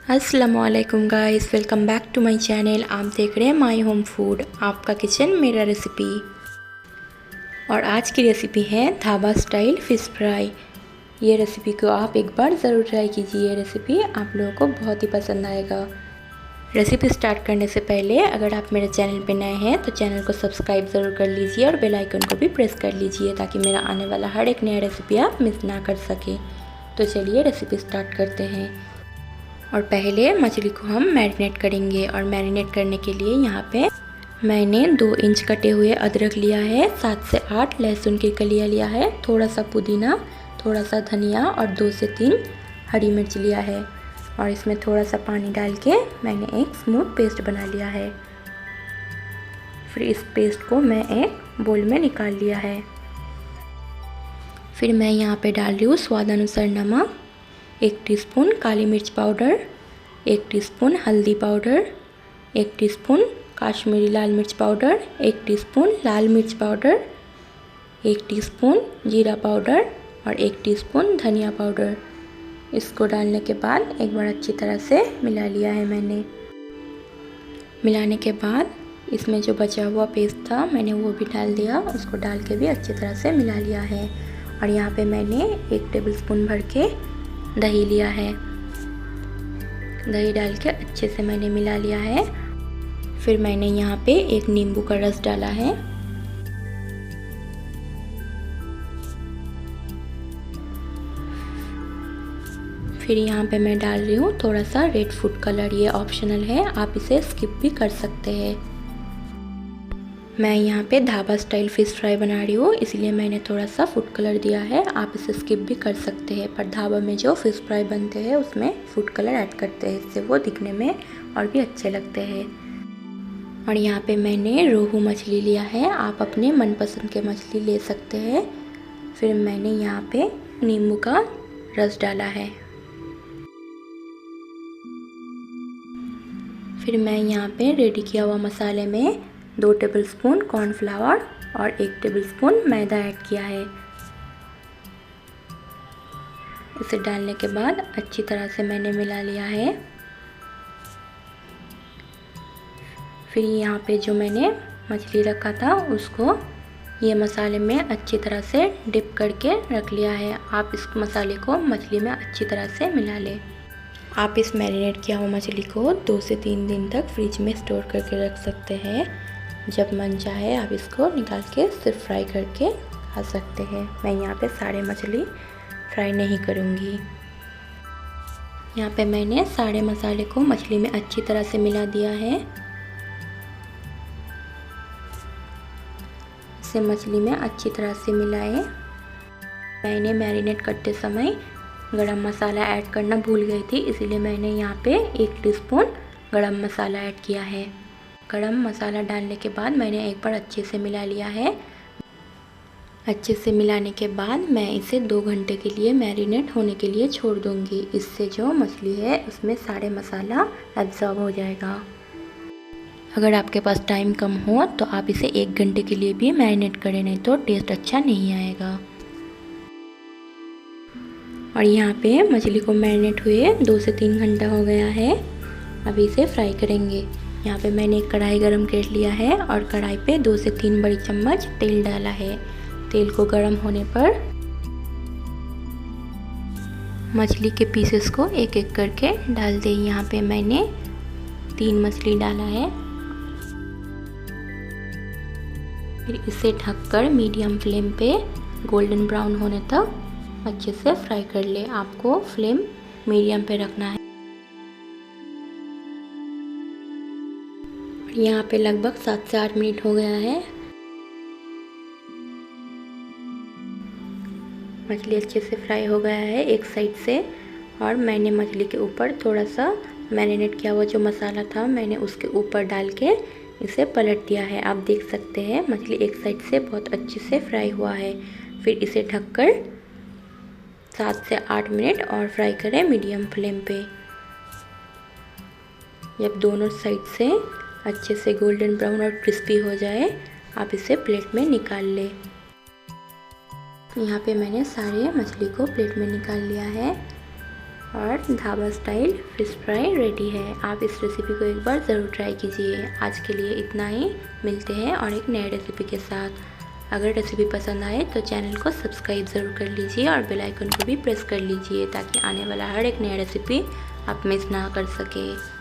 अस्सलामुअलैकुम guys, welcome back to my channel. आप देख रहे हैं माय होम फूड, आपका किचन मेरा रेसिपी। और आज की रेसिपी है ढाबा स्टाइल फ़िश फ्राई। ये रेसिपी को आप एक बार ज़रूर ट्राई कीजिए। ये रेसिपी आप लोगों को बहुत ही पसंद आएगा। रेसिपी स्टार्ट करने से पहले अगर आप मेरे चैनल पे नए हैं तो चैनल को सब्सक्राइब ज़रूर कर लीजिए और बेल आइकन को भी प्रेस कर लीजिए ताकि मेरा आने वाला हर एक नया रेसिपी आप मिस ना कर सकें। तो चलिए रेसिपी स्टार्ट करते हैं। और पहले मछली को हम मैरिनेट करेंगे। और मैरिनेट करने के लिए यहाँ पे मैंने 2 इंच कटे हुए अदरक लिया है, 7 से 8 लहसुन की कलियाँ लिया है, थोड़ा सा पुदीना, थोड़ा सा धनिया और 2 से 3 हरी मिर्च लिया है। और इसमें थोड़ा सा पानी डाल के मैंने एक स्मूथ पेस्ट बना लिया है। फिर इस पेस्ट को मैं एक बोल में निकाल लिया है। फिर मैं यहाँ पे डाल रही हूँ स्वाद अनुसार नमक, 1 टीस्पून काली मिर्च पाउडर, 1 टीस्पून हल्दी पाउडर, 1 टीस्पून काश्मीरी लाल मिर्च पाउडर, 1 टीस्पून लाल मिर्च पाउडर, 1 टीस्पून जीरा पाउडर और 1 टीस्पून धनिया पाउडर। इसको डालने के बाद एक बार अच्छी तरह से मिला लिया है मैंने। मिलाने के बाद इसमें जो बचा हुआ पेस्ट था मैंने वो भी डाल दिया, उसको डाल के भी अच्छी तरह से मिला लिया है। और यहाँ पे मैंने 1 टेबलस्पून भर के दही लिया है। दही डाल के अच्छे से मैंने मिला लिया है। फिर मैंने यहाँ पे 1 नींबू का रस डाला है। फिर यहाँ पे मैं डाल रही हूँ थोड़ा सा रेड फूड कलर, ये ऑप्शनल है, आप इसे स्किप भी कर सकते हैं। मैं यहाँ पे ढाबा स्टाइल फ़िश फ्राई बना रही हूँ, इसलिए मैंने थोड़ा सा फूड कलर दिया है। आप इसे स्किप भी कर सकते हैं, पर ढाबा में जो फ़िश फ्राई बनते हैं उसमें फूड कलर ऐड करते हैं, इससे वो दिखने में और भी अच्छे लगते हैं। और यहाँ पे मैंने रोहू मछली लिया है, आप अपने मनपसंद के मछली ले सकते हैं। फिर मैंने यहाँ पे नींबू का रस डाला है। फिर मैं यहाँ पे रेडी किया हुआ मसाले में 2 टेबलस्पून कॉर्नफ्लावर और 1 टेबलस्पून मैदा ऐड किया है। इसे डालने के बाद अच्छी तरह से मैंने मिला लिया है। फिर यहाँ पे जो मैंने मछली रखा था उसको ये मसाले में अच्छी तरह से डिप करके रख लिया है। आप इस मसाले को मछली में अच्छी तरह से मिला लें। आप इस मैरिनेट किया हुआ मछली को 2 से 3 दिन तक फ्रिज में स्टोर करके रख सकते हैं। जब मन चाहे आप इसको निकाल के सिर्फ फ्राई करके खा सकते हैं। मैं यहाँ पे सारे मछली फ्राई नहीं करूँगी। यहाँ पे मैंने सारे मसाले को मछली में अच्छी तरह से मिला दिया है। इसे मछली में अच्छी तरह से मिलाएं। मैंने मैरिनेट करते समय गरम मसाला ऐड करना भूल गई थी, इसीलिए मैंने यहाँ पे 1 टीस्पून गरम मसाला ऐड किया है। गरम मसाला डालने के बाद मैंने एक बार अच्छे से मिला लिया है। अच्छे से मिलाने के बाद मैं इसे 2 घंटे के लिए मैरिनेट होने के लिए छोड़ दूँगी। इससे जो मछली है उसमें सारे मसाला एब्जॉर्ब हो जाएगा। अगर आपके पास टाइम कम हो तो आप इसे 1 घंटे के लिए भी मैरिनेट करें, नहीं तो टेस्ट अच्छा नहीं आएगा। और यहाँ पे मछली को मैरिनेट हुए 2 से 3 घंटा हो गया है। अभी इसे फ्राई करेंगे। यहाँ पे मैंने एक कढ़ाई गरम कर लिया है और कढ़ाई पे 2 से 3 बड़ी चम्मच तेल डाला है। तेल को गरम होने पर मछली के पीसेस को एक एक करके डाल दें। यहाँ पे मैंने 3 मछली डाला है। फिर इसे ढककर मीडियम फ्लेम पे गोल्डन ब्राउन होने तक अच्छे से फ्राई कर ले। आपको फ्लेम मीडियम पे रखना है। यहाँ पे लगभग 7 से 8 मिनट हो गया है। मछली अच्छे से फ्राई हो गया है एक साइड से। और मैंने मछली के ऊपर थोड़ा सा मैरिनेट किया हुआ जो मसाला था मैंने उसके ऊपर डाल के इसे पलट दिया है। आप देख सकते हैं मछली एक साइड से बहुत अच्छे से फ्राई हुआ है। फिर इसे ढककर 7 से 8 मिनट और फ्राई करें मीडियम फ्लेम पे। जब दोनों साइड से अच्छे से गोल्डन ब्राउन और क्रिस्पी हो जाए आप इसे प्लेट में निकाल लें। यहाँ पे मैंने सारे मछली को प्लेट में निकाल लिया है। और dhaba style fish fry ready है। आप इस रेसिपी को एक बार ज़रूर ट्राई कीजिए। आज के लिए इतना ही, मिलते हैं और एक नए रेसिपी के साथ। अगर रेसिपी पसंद आए तो चैनल को सब्सक्राइब ज़रूर कर लीजिए और बेल आइकन को भी प्रेस कर लीजिए ताकि आने वाला हर एक नया रेसिपी आप मिस ना कर सके।